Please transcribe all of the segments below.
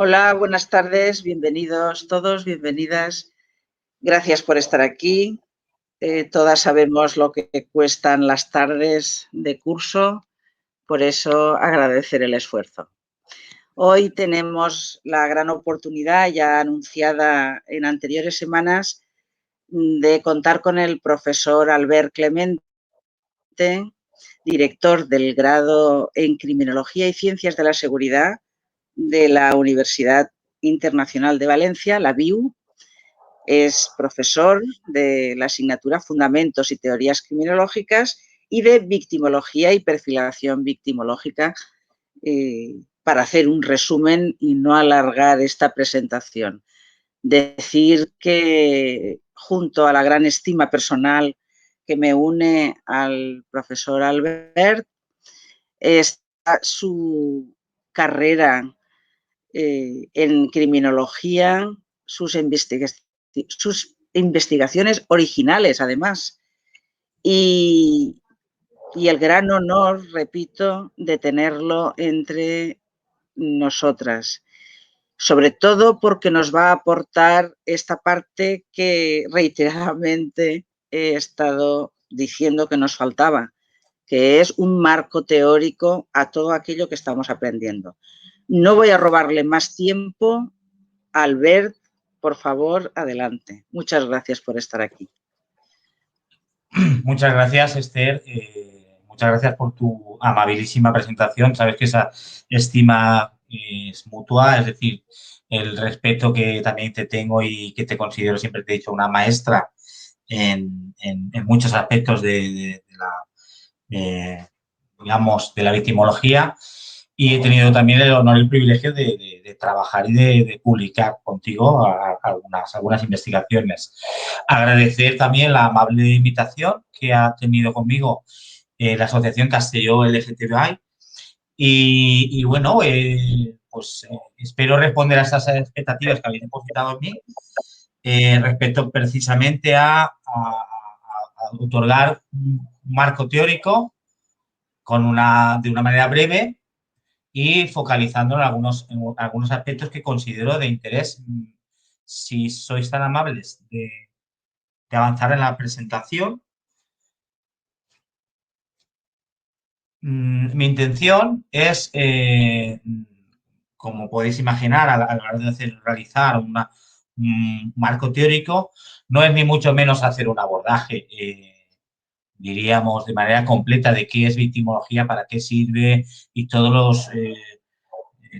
Hola, buenas tardes, bienvenidos todos, bienvenidas. Gracias por estar aquí. Todas sabemos lo que cuestan las tardes de curso, por eso agradecer el esfuerzo. Hoy tenemos la gran oportunidad, ya anunciada en anteriores semanas, de contar con el profesor Albert Clemente, director del grado en Criminología y Ciencias de la Seguridad de la Universidad Internacional de Valencia, la BIU. Es profesor de la asignatura Fundamentos y Teorías Criminológicas y de Victimología y Perfilación Victimológica, para hacer un resumen y no alargar esta presentación. Decir que, junto a la gran estima personal que me une al profesor Albert, está su carrera en criminología, sus investigaciones originales, además, y el gran honor, repito, de tenerlo entre nosotras, sobre todo porque nos va a aportar esta parte que reiteradamente he estado diciendo que nos faltaba, que es un marco teórico a todo aquello que estamos aprendiendo. No voy a robarle más tiempo. Albert, por favor, adelante. Muchas gracias por estar aquí. Muchas gracias, Esther. Muchas gracias por tu amabilísima presentación. Sabes que esa estima es mutua, es decir, el respeto que también te tengo y que te considero, siempre te he dicho, una maestra en muchos aspectos digamos, de la victimología, y he tenido también el honor y el privilegio de trabajar y de publicar contigo algunas investigaciones. Agradecer también la amable invitación que ha tenido conmigo la Asociación Castelló LGTBI y bueno, pues espero responder a esas expectativas que habéis depositado en mí respecto precisamente a otorgar un marco teórico de una manera breve y focalizando en algunos aspectos que considero de interés. Si sois tan amables de avanzar en la presentación. Mi intención es, como podéis imaginar, a la hora de realizar un marco teórico, no es ni mucho menos hacer un abordaje, diríamos, de manera completa de qué es victimología, para qué sirve y todos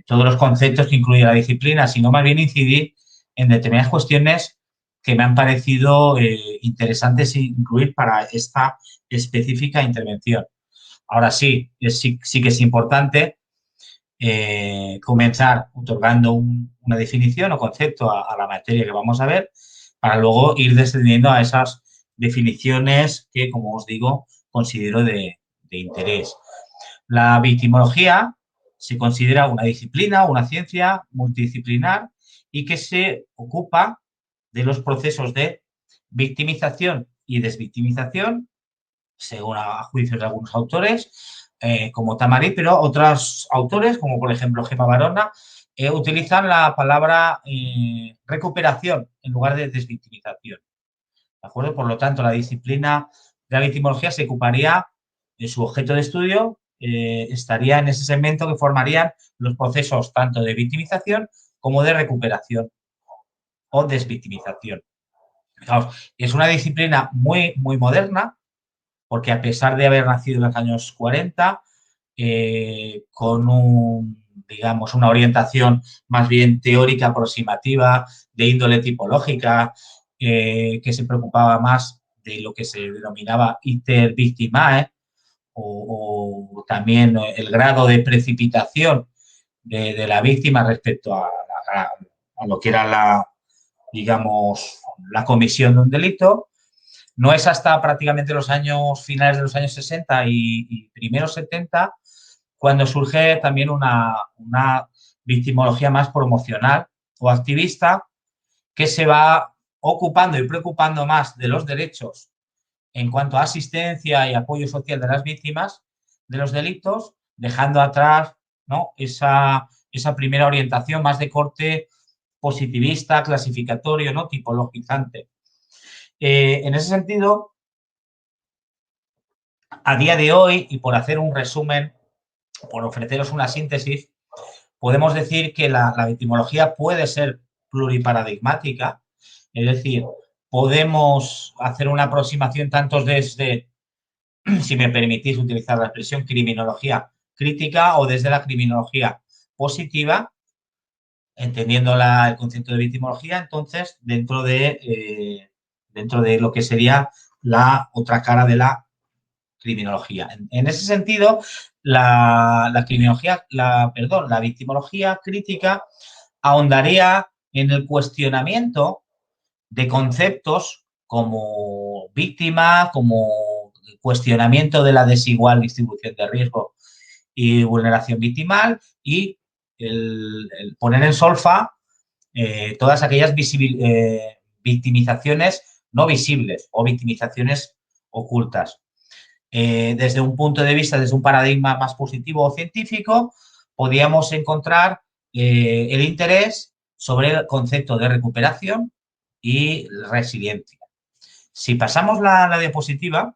los conceptos que incluye la disciplina, sino más bien incidir en determinadas cuestiones que me han parecido interesantes incluir para esta específica intervención. Ahora sí, sí que es importante comenzar otorgando una definición o concepto a la materia que vamos a ver, para luego ir descendiendo a esas definiciones que, como os digo, considero de interés. La victimología se considera una disciplina, una ciencia multidisciplinar y que se ocupa de los procesos de victimización y desvictimización, según a juicios de algunos autores, como Tamarit, pero otros autores, como por ejemplo Gemma Barona, utilizan la palabra recuperación en lugar de desvictimización. ¿De acuerdo? Por lo tanto, la disciplina de la victimología se ocuparía de su objeto de estudio, estaría en ese segmento que formarían los procesos tanto de victimización como de recuperación o desvictimización. Fijaos, es una disciplina muy, muy moderna, porque a pesar de haber nacido en los años 40, con digamos, una orientación más bien teórica aproximativa, de índole tipológica, que se preocupaba más de lo que se denominaba intervictimae, o también el grado de precipitación de la víctima respecto a lo que era digamos, la comisión de un delito. No es hasta prácticamente los años finales de los años 60 y primeros 70 cuando surge también una victimología más promocional o activista, que se va ocupando y preocupando más de los derechos en cuanto a asistencia y apoyo social de las víctimas de los delitos, dejando atrás, ¿no?, esa primera orientación más de corte positivista, clasificatorio, ¿no? Tipologizante. En ese sentido, a día de hoy, y por hacer un resumen, por ofreceros una síntesis, podemos decir que la victimología puede ser pluriparadigmática, es decir, podemos hacer una aproximación tanto desde, si me permitís utilizar la expresión, criminología crítica o desde la criminología positiva, entendiendo el concepto de victimología, entonces, dentro de lo que sería la otra cara de la criminología. En ese sentido, la victimología crítica ahondaría en el cuestionamiento de conceptos como víctima, como cuestionamiento de la desigual distribución de riesgo y vulneración victimal y el poner en solfa todas aquellas victimizaciones no visibles o victimizaciones ocultas. Desde un punto de vista, desde un paradigma más positivo o científico, podíamos encontrar el interés sobre el concepto de recuperación y resiliencia. Si pasamos la diapositiva,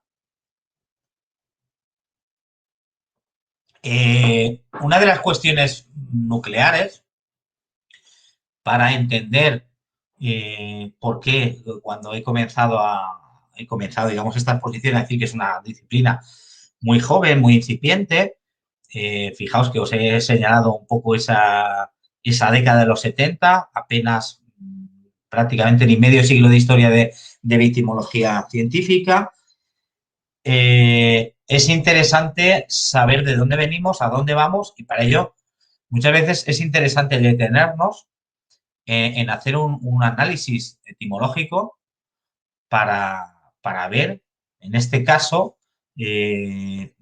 una de las cuestiones nucleares para entender por qué cuando he comenzado, digamos, esta exposición a decir que es una disciplina muy joven, muy incipiente. Fijaos que os he señalado un poco esa década de los 70, apenas prácticamente ni medio siglo de historia de victimología científica. Es interesante saber de dónde venimos, a dónde vamos, y para ello muchas veces es interesante detenernos en hacer un análisis etimológico para ver, en este caso, de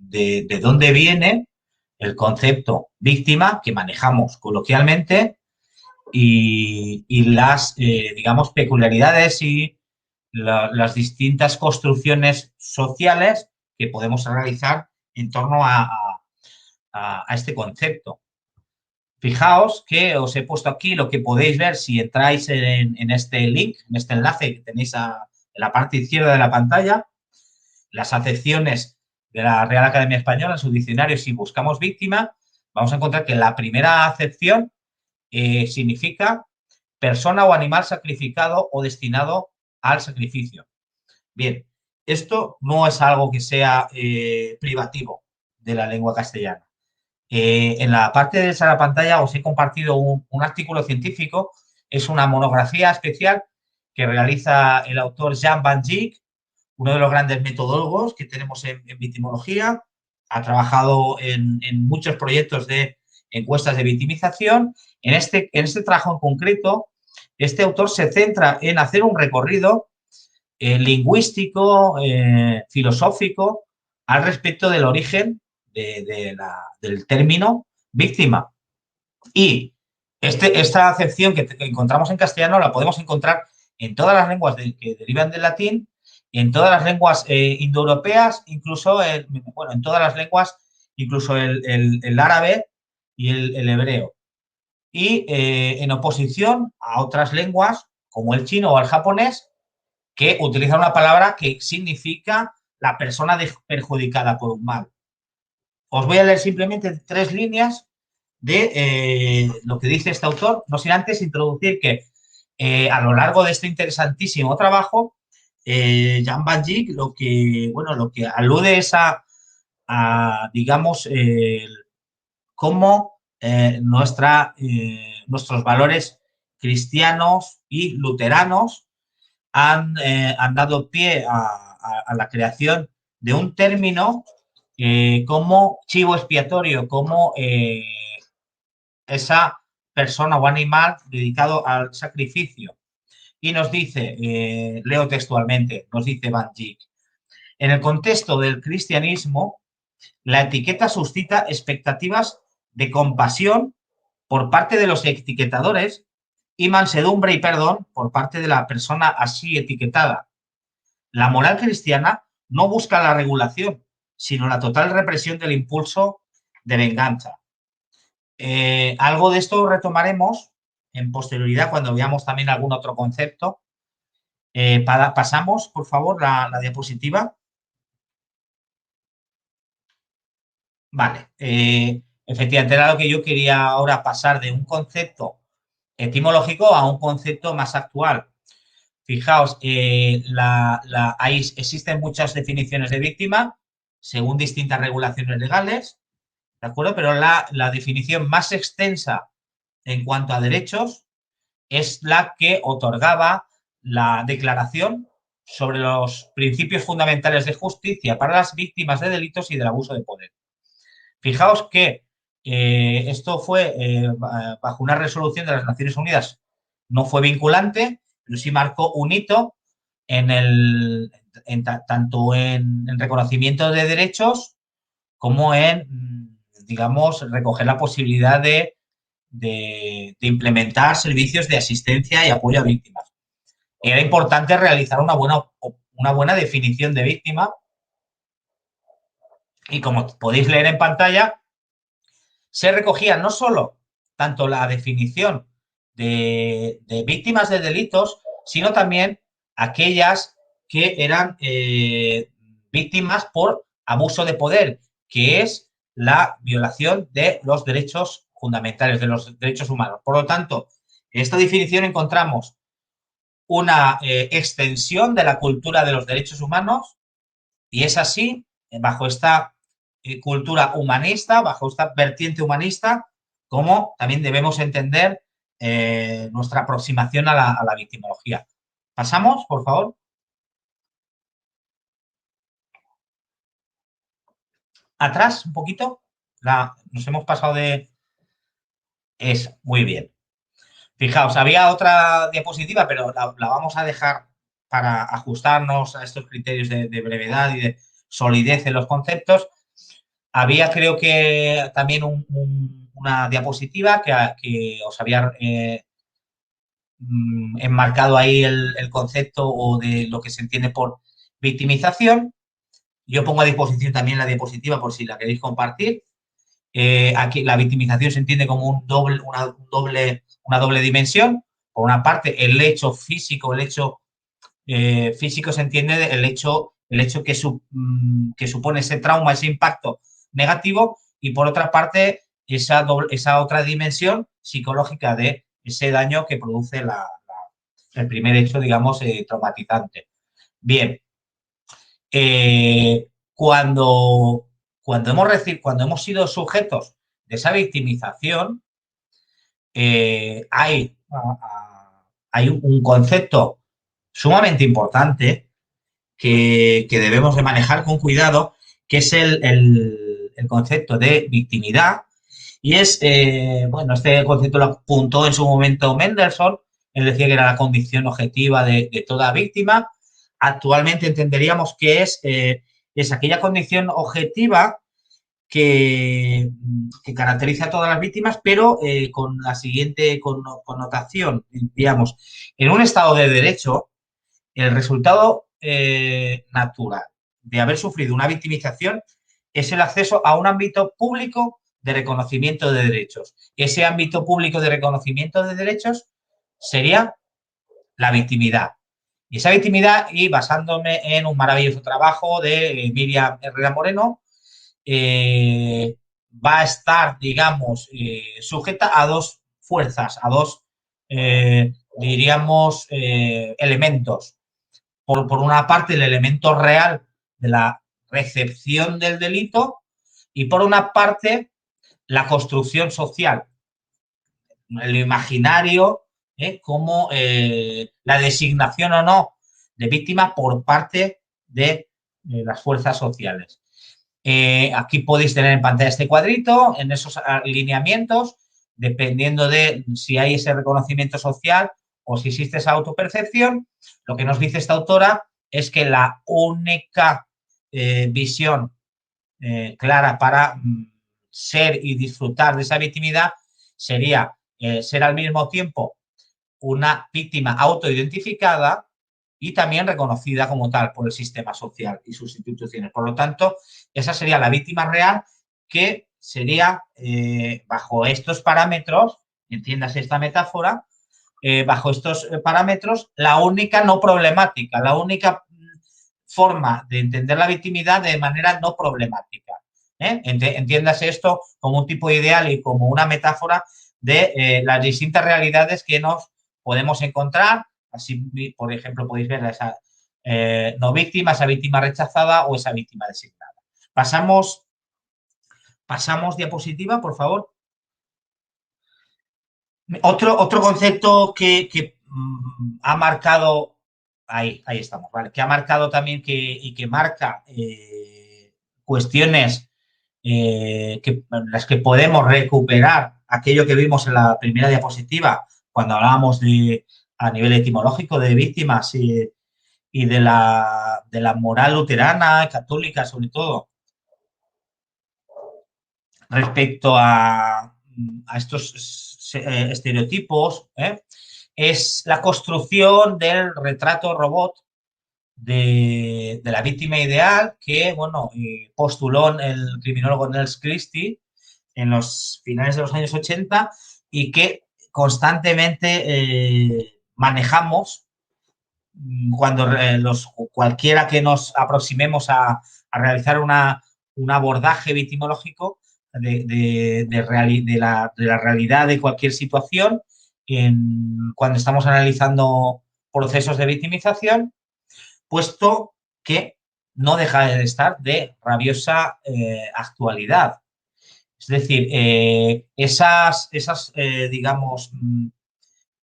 dónde viene el concepto víctima que manejamos coloquialmente y las, digamos, peculiaridades y las distintas construcciones sociales que podemos realizar en torno a este concepto. Fijaos que os he puesto aquí lo que podéis ver si entráis en este link, en este enlace que tenéis en la parte izquierda de la pantalla, las acepciones de la Real Academia Española en su diccionario. Si buscamos víctima, vamos a encontrar que la primera acepción significa persona o animal sacrificado o destinado al sacrificio. Bien, esto no es algo que sea privativo de la lengua castellana. En la parte derecha de la pantalla os he compartido un artículo científico. Es una monografía especial que realiza el autor Jan van Dijk, uno de los grandes metodólogos que tenemos en victimología. Ha trabajado en muchos proyectos de encuestas de victimización. En este trabajo en concreto, este autor se centra en hacer un recorrido lingüístico, filosófico, al respecto del origen del término víctima. Y esta acepción que encontramos en castellano la podemos encontrar en todas las lenguas que derivan del latín, en todas las lenguas indoeuropeas, incluso en todas las lenguas, incluso el árabe y el hebreo. Y en oposición a otras lenguas como el chino o el japonés, que utilizan una palabra que significa la persona perjudicada por un mal. Os voy a leer simplemente 3 líneas de lo que dice este autor, no sin antes introducir que a lo largo de este interesantísimo trabajo, Jan van Dijk lo que alude es digamos, cómo nuestros valores cristianos y luteranos han dado pie a la creación de un término como chivo expiatorio, como esa persona o animal dedicado al sacrificio. Y nos dice, leo textualmente, nos dice Van Dijk, en el contexto del cristianismo, la etiqueta suscita expectativas de compasión por parte de los etiquetadores y mansedumbre y perdón por parte de la persona así etiquetada. La moral cristiana no busca la regulación, sino la total represión del impulso de venganza. Algo de esto retomaremos en posterioridad cuando veamos también algún otro concepto. Pasamos, por favor, la diapositiva. Vale. Efectivamente, era lo que yo quería ahora pasar de un concepto etimológico a un concepto más actual. Fijaos, existen muchas definiciones de víctima según distintas regulaciones legales, ¿de acuerdo? Pero la definición más extensa en cuanto a derechos es la que otorgaba la Declaración sobre los principios fundamentales de justicia para las víctimas de delitos y del abuso de poder. Fijaos que esto fue bajo una resolución de las Naciones Unidas, no fue vinculante, pero sí marcó un hito tanto en reconocimiento de derechos como en, digamos, recoger la posibilidad de implementar servicios de asistencia y apoyo a víctimas. Era importante realizar una buena definición de víctima y, como podéis leer en pantalla, se recogía no solo tanto la definición de víctimas de delitos, sino también aquellas que eran víctimas por abuso de poder, que es la violación de los derechos fundamentales, de los derechos humanos. Por lo tanto, en esta definición encontramos una extensión de la cultura de los derechos humanos y es así, bajo esta cultura humanista, bajo esta vertiente humanista, como también debemos entender nuestra aproximación a la victimología. ¿Pasamos, por favor? Atrás, un poquito. Nos hemos pasado de... Es muy bien. Fijaos, había otra diapositiva, pero la vamos a dejar para ajustarnos a estos criterios de brevedad y de solidez en los conceptos. Había, creo que también una diapositiva que os había enmarcado ahí el concepto o de lo que se entiende por victimización. Yo pongo a disposición también la diapositiva por si la queréis compartir. Aquí la victimización se entiende como una doble dimensión. Por una parte, el hecho físico, físico se entiende el hecho que supone ese trauma, ese impacto negativo, y por otra parte, esa otra dimensión psicológica de ese daño que produce el primer hecho, digamos, traumatizante. Bien, cuando hemos sido sujetos de esa victimización, hay un concepto sumamente importante que debemos de manejar con cuidado, que es el concepto de victimidad. Y es, este concepto lo apuntó en su momento Mendelssohn. Él decía que era la condición objetiva de toda víctima. Actualmente entenderíamos que es aquella condición objetiva que caracteriza a todas las víctimas, pero con la siguiente connotación. Digamos, en un Estado de Derecho, el resultado natural de haber sufrido una victimización es el acceso a un ámbito público de reconocimiento de derechos. Ese ámbito público de reconocimiento de derechos sería la victimidad. Y esa victimidad, y basándome en un maravilloso trabajo de Miriam Herrera Moreno, va a estar, digamos, sujeta a dos fuerzas, a dos, diríamos, elementos. Por una parte, el elemento real de la recepción del delito y por una parte, la construcción social, el imaginario, como la designación o no de víctima por parte de las fuerzas sociales. Aquí podéis tener en pantalla este cuadrito, en esos alineamientos, dependiendo de si hay ese reconocimiento social o si existe esa autopercepción. Lo que nos dice esta autora es que la única visión clara para ser y disfrutar de esa victimidad sería ser al mismo tiempo una víctima autoidentificada y también reconocida como tal por el sistema social y sus instituciones. Por lo tanto, esa sería la víctima real que sería, bajo estos parámetros, entiendas esta metáfora, bajo estos parámetros, la única no problemática, la única forma de entender la victimidad de manera no problemática. Entiéndase esto como un tipo ideal y como una metáfora de las distintas realidades que nos podemos encontrar. Así, por ejemplo, podéis ver a esa no víctima, esa víctima rechazada o esa víctima designada. Pasamos diapositiva, por favor. Otro concepto que ha marcado, ahí estamos, ¿vale? Que ha marcado también y que marca cuestiones en las que podemos recuperar aquello que vimos en la primera diapositiva cuando hablábamos a nivel etimológico de víctimas y de la moral luterana, católica sobre todo, respecto a estos estereotipos, es la construcción del retrato robot de la víctima ideal que, bueno, postuló el criminólogo Nels Christie en los finales de los años 80 y que constantemente manejamos cuando cualquiera que nos aproximemos a realizar un abordaje victimológico de la realidad de cualquier situación cuando estamos analizando procesos de victimización, puesto que no deja de estar de rabiosa actualidad. Es decir, esas digamos,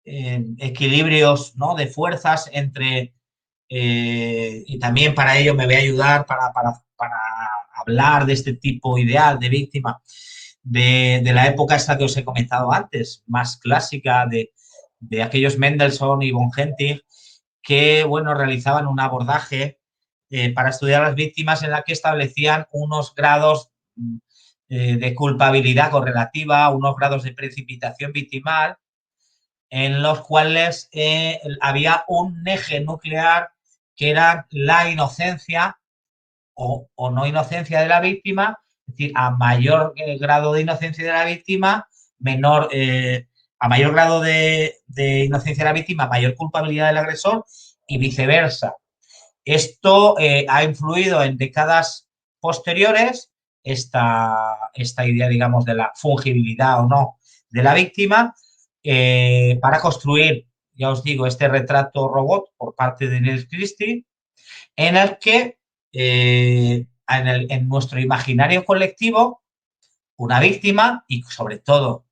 equilibrios, ¿no?, de fuerzas entre, y también para ello me voy a ayudar para hablar de este tipo ideal de víctima de la época esta que os he comentado antes, más clásica de aquellos Mendelssohn y von Hentig, que, bueno, realizaban un abordaje para estudiar a las víctimas en la que establecían unos grados de culpabilidad correlativa, unos grados de precipitación victimal, en los cuales había un eje nuclear que era la inocencia o no inocencia de la víctima, es decir, a mayor grado de inocencia de la víctima, a mayor grado de inocencia de la víctima, mayor culpabilidad del agresor y viceversa. Esto ha influido en décadas posteriores esta idea, digamos, de la fungibilidad o no de la víctima para construir, ya os digo, este retrato robot por parte de Nels Christie, en el que en nuestro imaginario colectivo, una víctima, y sobre todo,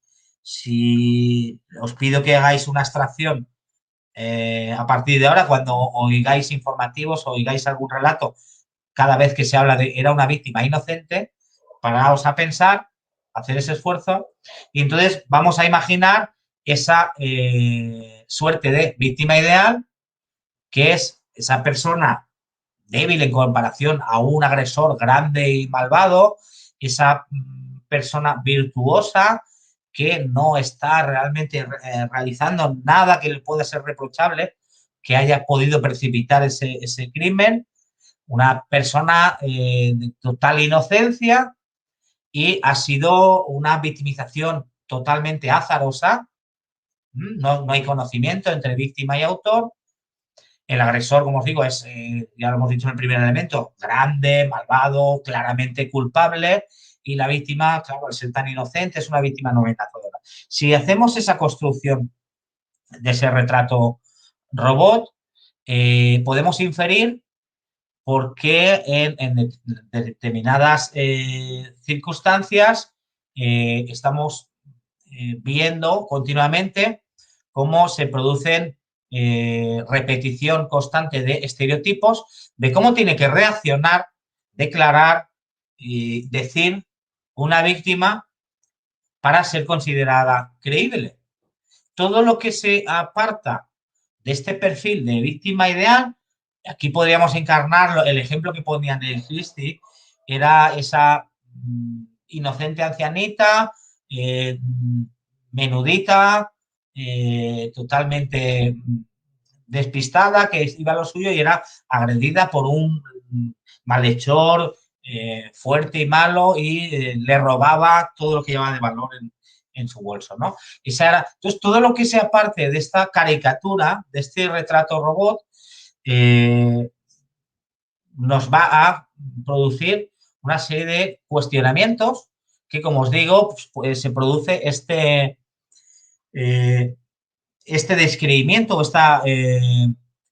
si os pido que hagáis una abstracción a partir de ahora, cuando oigáis informativos o oigáis algún relato, cada vez que se habla de era una víctima inocente, paraos a pensar, hacer ese esfuerzo, y entonces vamos a imaginar esa suerte de víctima ideal, que es esa persona débil en comparación a un agresor grande y malvado, esa persona virtuosa que no está realmente realizando nada que le pueda ser reprochable, que haya podido precipitar ese crimen, una persona de total inocencia, y ha sido una victimización totalmente azarosa, no hay conocimiento entre víctima y autor. El agresor, como os digo, es, ya lo hemos dicho en el primer elemento, grande, malvado, claramente culpable, y la víctima, claro, al ser tan inocente, es una víctima no amenazadora. Si hacemos esa construcción de ese retrato robot, podemos inferir por qué en determinadas circunstancias estamos viendo continuamente cómo se producen repetición constante de estereotipos, de cómo tiene que reaccionar, declarar y decir una víctima para ser considerada creíble. Todo lo que se aparta de este perfil de víctima ideal, aquí podríamos encarnarlo, el ejemplo que ponían en el Christie, era esa inocente ancianita, menudita, totalmente despistada, que iba a lo suyo y era agredida por un malhechor fuerte y malo y le robaba todo lo que llevaba de valor en su bolso, ¿no? Entonces, todo lo que sea parte de esta caricatura, de este retrato robot, nos va a producir una serie de cuestionamientos que, como os digo, pues, se produce este descreimiento o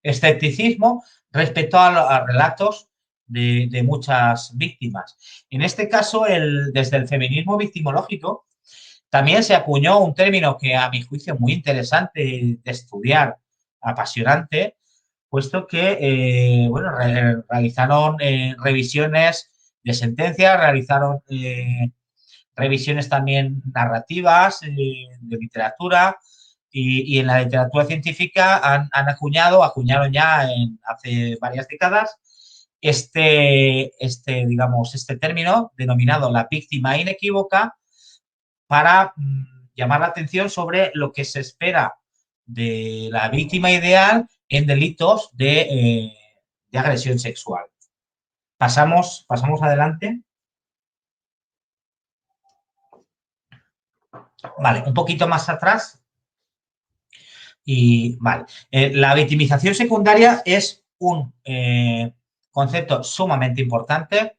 escepticismo respecto a relatos de muchas víctimas. En este caso, desde el feminismo victimológico, también se acuñó un término que, a mi juicio, muy interesante de estudiar, apasionante, puesto que bueno, realizaron revisiones de sentencias, realizaron revisiones también narrativas de literatura y en la literatura científica acuñaron ya hace varias décadas digamos, este término denominado la víctima inequívoca para llamar la atención sobre lo que se espera de la víctima ideal en delitos de agresión sexual. Pasamos adelante. Vale, un poquito más atrás. Y vale, la victimización secundaria es un concepto sumamente importante,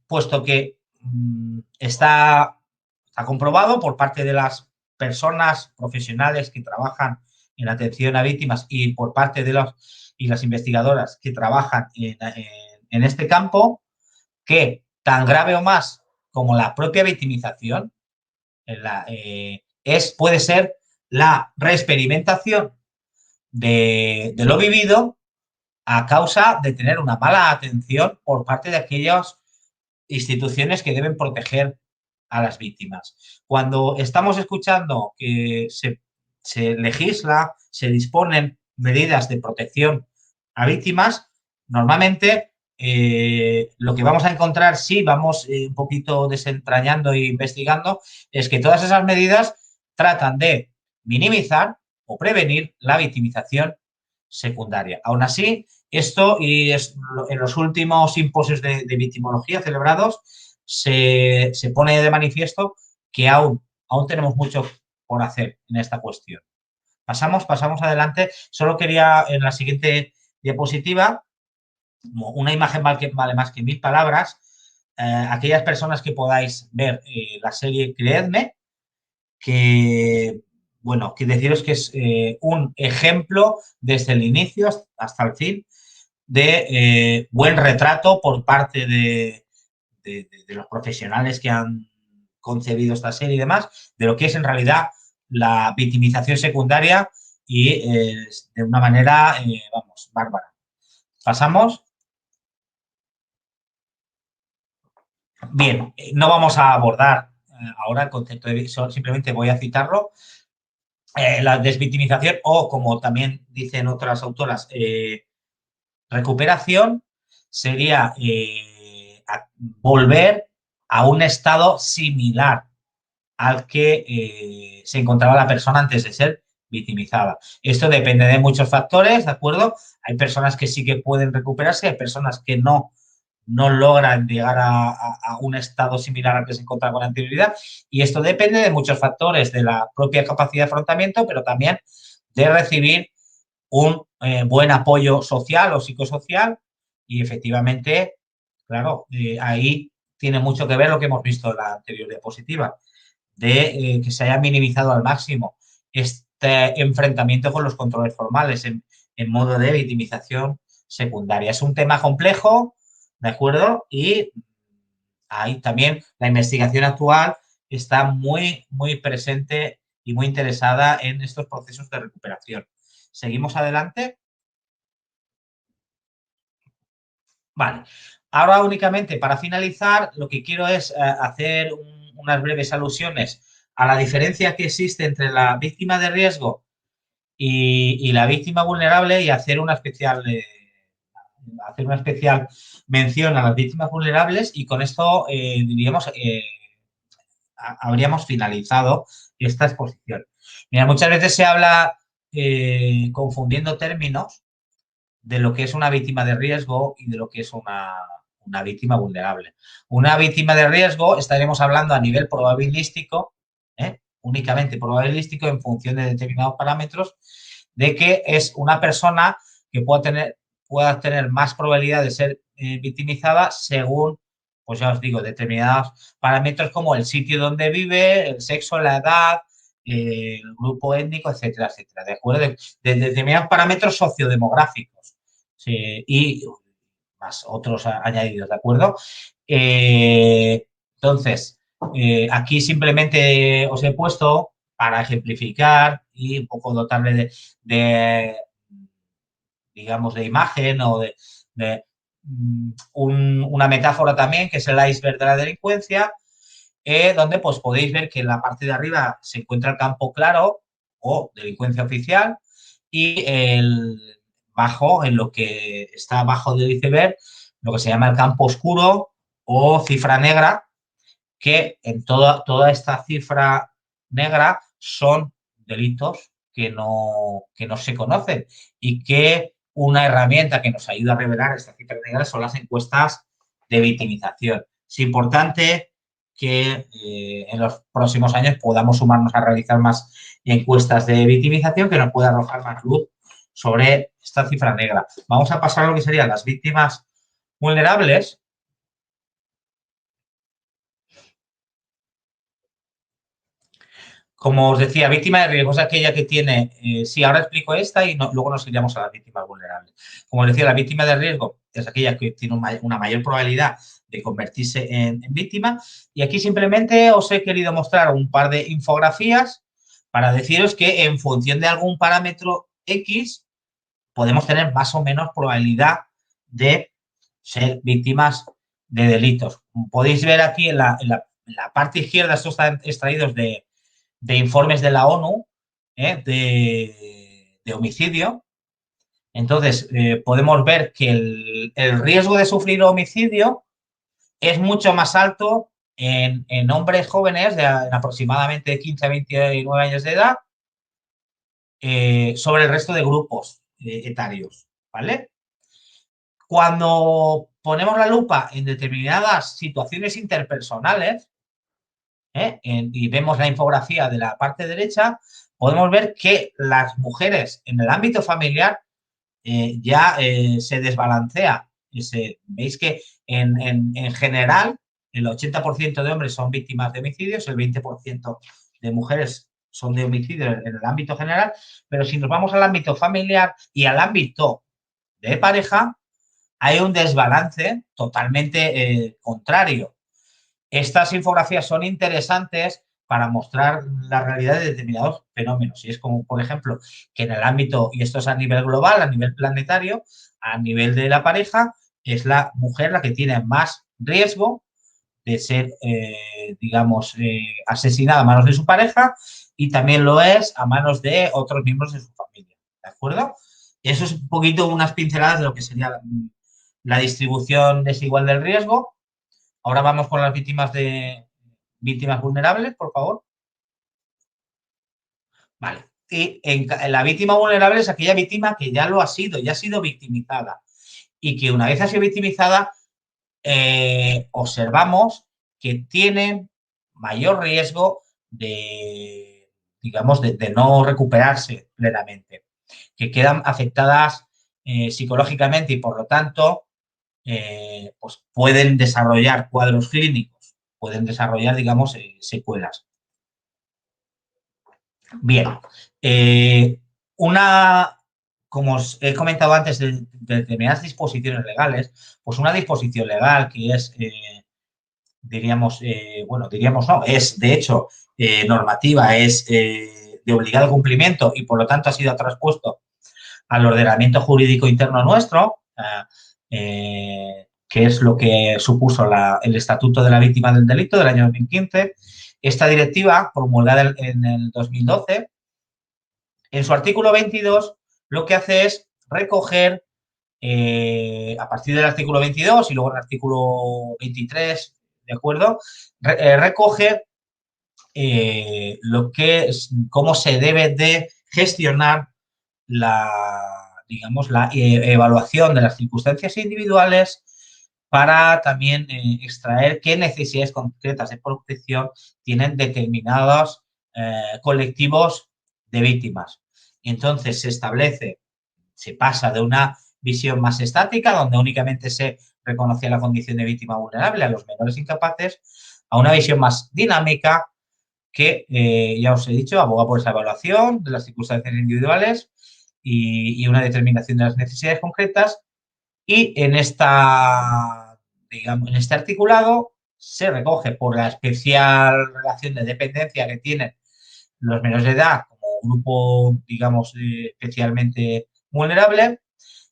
puesto que está comprobado por parte de las personas profesionales que trabajan en atención a víctimas y por parte de las investigadoras que trabajan en este campo, que tan grave o más como la propia victimización puede ser la reexperimentación de lo vivido a causa de tener una mala atención por parte de aquellas instituciones que deben proteger a las víctimas. Cuando estamos escuchando que se legisla, se disponen medidas de protección a víctimas, normalmente lo que vamos a encontrar, si vamos un poquito desentrañando e investigando, es que todas esas medidas tratan de minimizar o prevenir la victimización secundaria. Aún así, esto en los últimos simposios de victimología celebrados se pone de manifiesto que aún tenemos mucho por hacer en esta cuestión. Pasamos adelante. Solo quería en la siguiente diapositiva, una imagen vale más que 1000 palabras. Aquellas personas que podáis ver la serie Creedme, que bueno, que deciros que es un ejemplo desde el inicio hasta el fin de buen retrato por parte de los profesionales que han concebido esta serie y demás, de lo que es en realidad la victimización secundaria y de una manera, vamos, bárbara. Pasamos. Bien, no vamos a abordar ahora el concepto de simplemente voy a citarlo. La desvictimización o, como también dicen otras autoras, recuperación sería volver a un estado similar al que se encontraba la persona antes de ser victimizada. Esto depende de muchos factores, ¿de acuerdo? Hay personas que sí que pueden recuperarse, hay personas que no logran llegar a un estado similar al que se encontraba con anterioridad, y esto depende de muchos factores, de la propia capacidad de afrontamiento, pero también de recibir un buen apoyo social o psicosocial y efectivamente, claro, ahí tiene mucho que ver lo que hemos visto en la anterior diapositiva, de que se haya minimizado al máximo este enfrentamiento con los controles formales en modo de victimización secundaria. Es un tema complejo, ¿de acuerdo? Y ahí también la investigación actual está muy, muy presente y muy interesada en estos procesos de recuperación. Seguimos adelante. Vale. Ahora únicamente para finalizar, lo que quiero es hacer unas breves alusiones a la diferencia que existe entre la víctima de riesgo y la víctima vulnerable y hacer una especial mención a las víctimas vulnerables, y con esto diríamos habríamos finalizado esta exposición. Mira, muchas veces se habla confundiendo términos de lo que es una víctima de riesgo y de lo que es una víctima vulnerable. Una víctima de riesgo estaremos hablando a nivel probabilístico, únicamente probabilístico en función de determinados parámetros, de que es una persona que pueda tener más probabilidad de ser victimizada según, pues ya os digo, determinados parámetros como el sitio donde vive, el sexo, la edad, el grupo étnico, etcétera, etcétera, ¿de acuerdo? De determinados parámetros sociodemográficos, sí, y más otros añadidos, ¿de acuerdo? Entonces, aquí simplemente os he puesto para ejemplificar y un poco dotarle de digamos, de imagen o de una metáfora también, que es el iceberg de la delincuencia, donde pues podéis ver que en la parte de arriba se encuentra el campo claro o delincuencia oficial y bajo, en lo que está abajo del iceberg, lo que se llama el campo oscuro o cifra negra, que en toda esta cifra negra son delitos que no se conocen y que una herramienta que nos ayuda a revelar esta cifra negra son las encuestas de victimización. Es importante que en los próximos años podamos sumarnos a realizar más encuestas de victimización que nos pueda arrojar más luz sobre esta cifra negra. Vamos a pasar a lo que serían las víctimas vulnerables. Como os decía, víctima de riesgo es aquella que tiene, sí, ahora explico esta y luego nos iríamos a las víctimas vulnerables. Como os decía, la víctima de riesgo es aquella que tiene una mayor probabilidad de convertirse en víctima. Y aquí simplemente os he querido mostrar un par de infografías para deciros que en función de algún parámetro X podemos tener más o menos probabilidad de ser víctimas de delitos. Podéis ver aquí en la parte izquierda, estos están extraídos de informes de la ONU de homicidio. Entonces, podemos ver que el riesgo de sufrir homicidio es mucho más alto en hombres jóvenes de aproximadamente 15 a 29 años de edad sobre el resto de grupos etarios, ¿vale? Cuando ponemos la lupa en determinadas situaciones interpersonales, y vemos la infografía de la parte derecha, podemos ver que las mujeres en el ámbito familiar ya se desbalancea. Veis que en general el 80% de hombres son víctimas de homicidios, el 20% de mujeres son de homicidio en el ámbito general, pero si nos vamos al ámbito familiar y al ámbito de pareja, hay un desbalance totalmente contrario. Estas infografías son interesantes para mostrar la realidad de determinados fenómenos. Y es como, por ejemplo, que en el ámbito, y esto es a nivel global, a nivel planetario, a nivel de la pareja, es la mujer la que tiene más riesgo de ser, digamos, asesinada a manos de su pareja y también lo es a manos de otros miembros de su familia. ¿De acuerdo? Eso es un poquito unas pinceladas de lo que sería la distribución desigual del riesgo. Ahora vamos con las víctimas vulnerables, por favor. Vale. Y la víctima vulnerable es aquella víctima que ya lo ha sido, ya ha sido victimizada. Y que una vez ha sido victimizada, observamos que tienen mayor riesgo de, digamos, de no recuperarse plenamente. Que quedan afectadas psicológicamente y, por lo tanto, pues pueden desarrollar cuadros clínicos, pueden desarrollar, digamos, secuelas. Bien, como os he comentado antes de determinadas disposiciones legales, pues una disposición legal que es, diríamos no, es de hecho normativa, es de obligado cumplimiento y por lo tanto ha sido traspuesto al ordenamiento jurídico interno nuestro, que es lo que supuso el Estatuto de la Víctima del Delito del año 2015. Esta directiva, promulgada en el 2012, en su artículo 22, lo que hace es recoger, a partir del artículo 22 y luego en el artículo 23, ¿de acuerdo? Recoge cómo se debe de gestionar la evaluación de las circunstancias individuales para también extraer qué necesidades concretas de protección tienen determinados colectivos de víctimas. Entonces se pasa de una visión más estática, donde únicamente se reconocía la condición de víctima vulnerable a los menores incapaces, a una visión más dinámica que, ya os he dicho, aboga por esa evaluación de las circunstancias individuales y una determinación de las necesidades concretas. Y digamos, en este articulado se recoge por la especial relación de dependencia que tienen los menores de edad como grupo, digamos, especialmente vulnerable.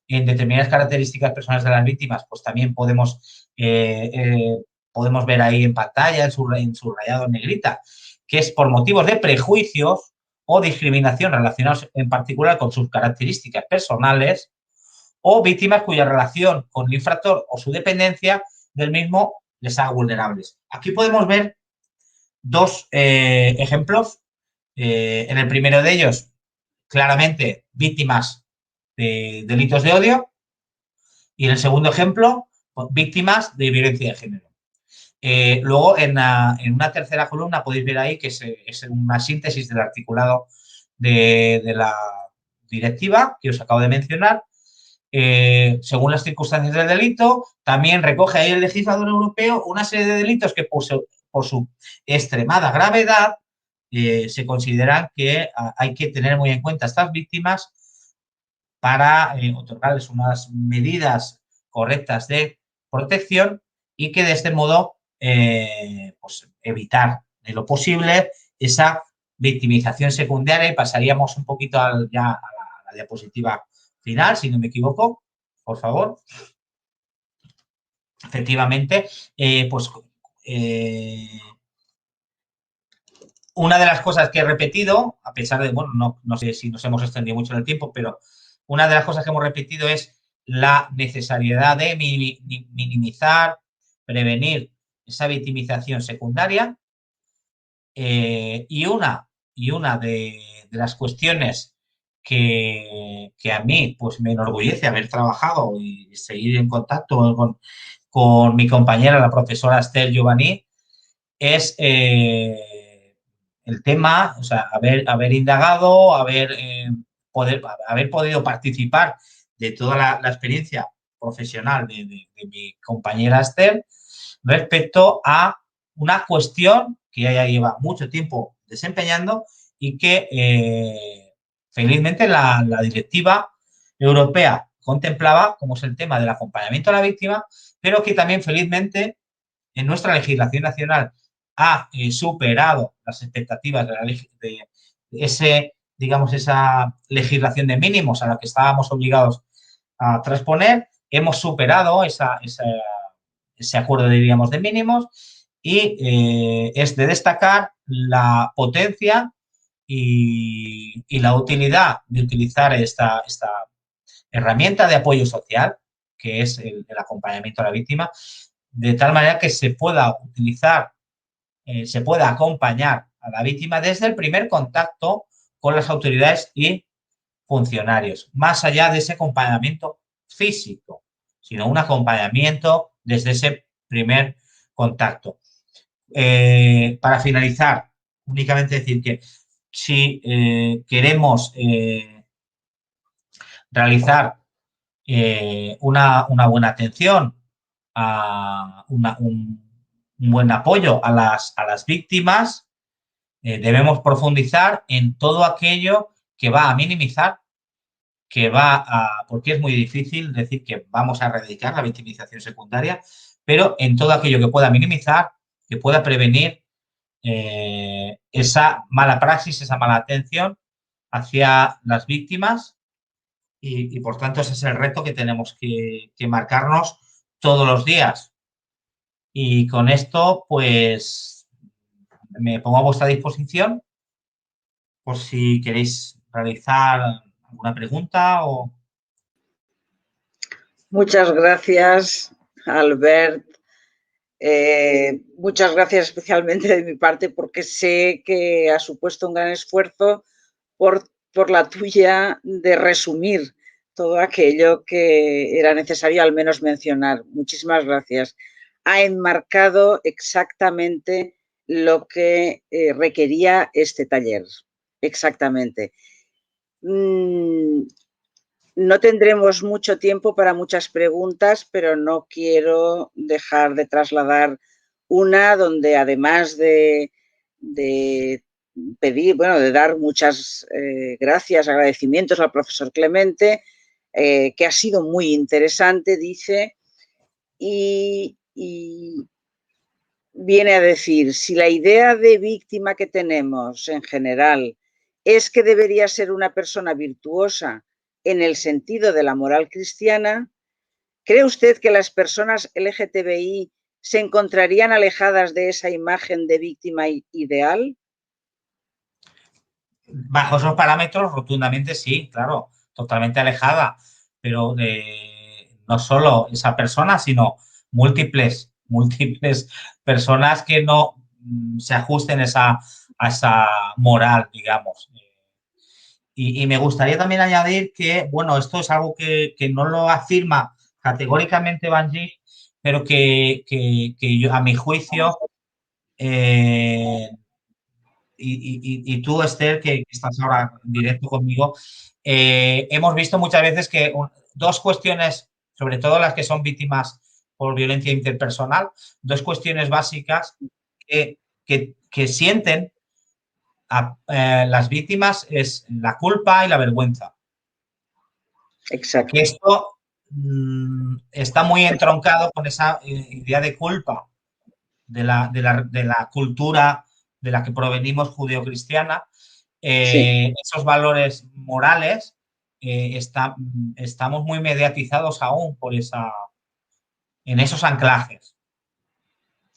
En determinadas características personales de las víctimas, pues también podemos ver ahí en pantalla, en subrayado en negrita, que es por motivos de prejuicios o discriminación relacionados en particular con sus características personales, o víctimas cuya relación con el infractor o su dependencia del mismo les haga vulnerables. Aquí podemos ver dos ejemplos. En el primero de ellos, claramente, víctimas de delitos de odio, y en el segundo ejemplo, víctimas de violencia de género. Luego, en una tercera columna podéis ver ahí que es una síntesis del articulado de la directiva que os acabo de mencionar. Según las circunstancias del delito, también recoge ahí el legislador europeo una serie de delitos que por su extremada gravedad se consideran que hay que tener muy en cuenta a estas víctimas para otorgarles unas medidas correctas de protección y que de este modo pues evitar en lo posible esa victimización secundaria. Y pasaríamos un poquito ya a la diapositiva final, si no me equivoco, por favor. Efectivamente, pues una de las cosas que he repetido, a pesar de, bueno, no sé si nos hemos extendido mucho en el tiempo, pero una de las cosas que hemos repetido es la necesariedad de minimizar, prevenir esa victimización secundaria. Y una de las cuestiones que a mí pues, me enorgullece haber trabajado y seguir en contacto con mi compañera, la profesora Esther Giovanni, es el tema, o sea, haber indagado, haber podido participar de toda la experiencia profesional de mi compañera Esther respecto a una cuestión que ella lleva mucho tiempo desempeñando y que felizmente la directiva europea contemplaba, como es el tema del acompañamiento a la víctima, pero que también felizmente en nuestra legislación nacional ha superado las expectativas de digamos, esa legislación de mínimos a la que estábamos obligados a transponer. Hemos superado ese acuerdo, diríamos, de mínimos, y es de destacar la potencia y la utilidad de utilizar esta herramienta de apoyo social, que es el acompañamiento a la víctima, de tal manera que se pueda utilizar, se pueda acompañar a la víctima desde el primer contacto con las autoridades y funcionarios, más allá de ese acompañamiento físico, sino un acompañamiento desde ese primer contacto. Para finalizar, únicamente decir que si queremos realizar una buena atención, un buen apoyo a las víctimas, debemos profundizar en todo aquello que va a minimizar, porque es muy difícil decir que vamos a erradicar la victimización secundaria, pero en todo aquello que pueda minimizar, que pueda prevenir esa mala praxis, esa mala atención hacia las víctimas, y por tanto ese es el reto que tenemos que marcarnos todos los días. Y con esto, pues, me pongo a vuestra disposición por si queréis realizar alguna pregunta o... Muchas gracias, Albert. Muchas gracias especialmente de mi parte, porque sé que ha supuesto un gran esfuerzo por la tuya de resumir todo aquello que era necesario al menos mencionar. Muchísimas gracias. Ha enmarcado exactamente lo que requería este taller. Exactamente. No tendremos mucho tiempo para muchas preguntas, pero no quiero dejar de trasladar una donde además de pedir, bueno, de dar muchas gracias, agradecimientos al profesor Clemente, que ha sido muy interesante, dice, y viene a decir, si la idea de víctima que tenemos en general es que debería ser una persona virtuosa en el sentido de la moral cristiana, ¿cree usted que las personas LGTBI se encontrarían alejadas de esa imagen de víctima ideal? Bajo esos parámetros, rotundamente sí, claro, totalmente alejada, pero no solo esa persona, sino múltiples personas que no se ajusten a esa moral, digamos. Y me gustaría también añadir que, bueno, esto es algo que no lo afirma categóricamente Banji, pero que yo, a mi juicio, y tú, Esther, que estás ahora en directo conmigo, hemos visto muchas veces que dos cuestiones, sobre todo las que son víctimas por violencia interpersonal, dos cuestiones básicas que sienten las víctimas es la culpa y la vergüenza. Exacto. Que esto está muy entroncado con esa idea de culpa de la cultura de la que provenimos judeocristiana. Sí. Esos valores morales estamos muy mediatizados aún en esos anclajes.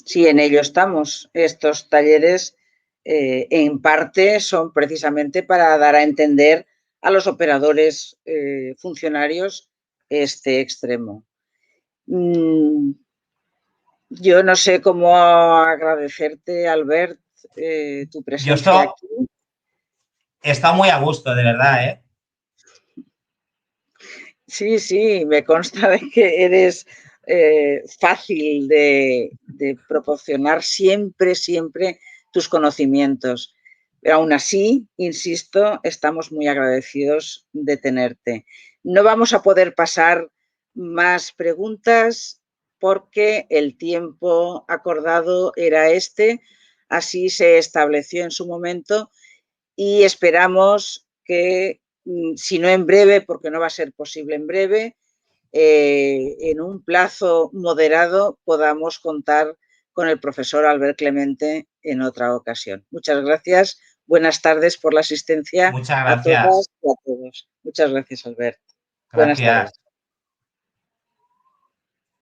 Sí, en ello estamos. Estos talleres, en parte, son precisamente para dar a entender a los operadores funcionarios este extremo. Yo no sé cómo agradecerte, Albert, tu Yo presencia aquí. está muy a gusto, de verdad, ¿eh? Sí, sí, me consta de que eres fácil de proporcionar siempre, siempre tus conocimientos. Pero aún así, insisto, estamos muy agradecidos de tenerte. No vamos a poder pasar más preguntas porque el tiempo acordado era este, así se estableció en su momento y esperamos que, si no en breve, porque no va a ser posible en breve, en un plazo moderado podamos contar con el profesor Albert Clemente en otra ocasión. Muchas gracias. Buenas tardes por la asistencia Muchas a todas gracias. y a todos. Muchas gracias, Albert. Buenas Gracias. tardes.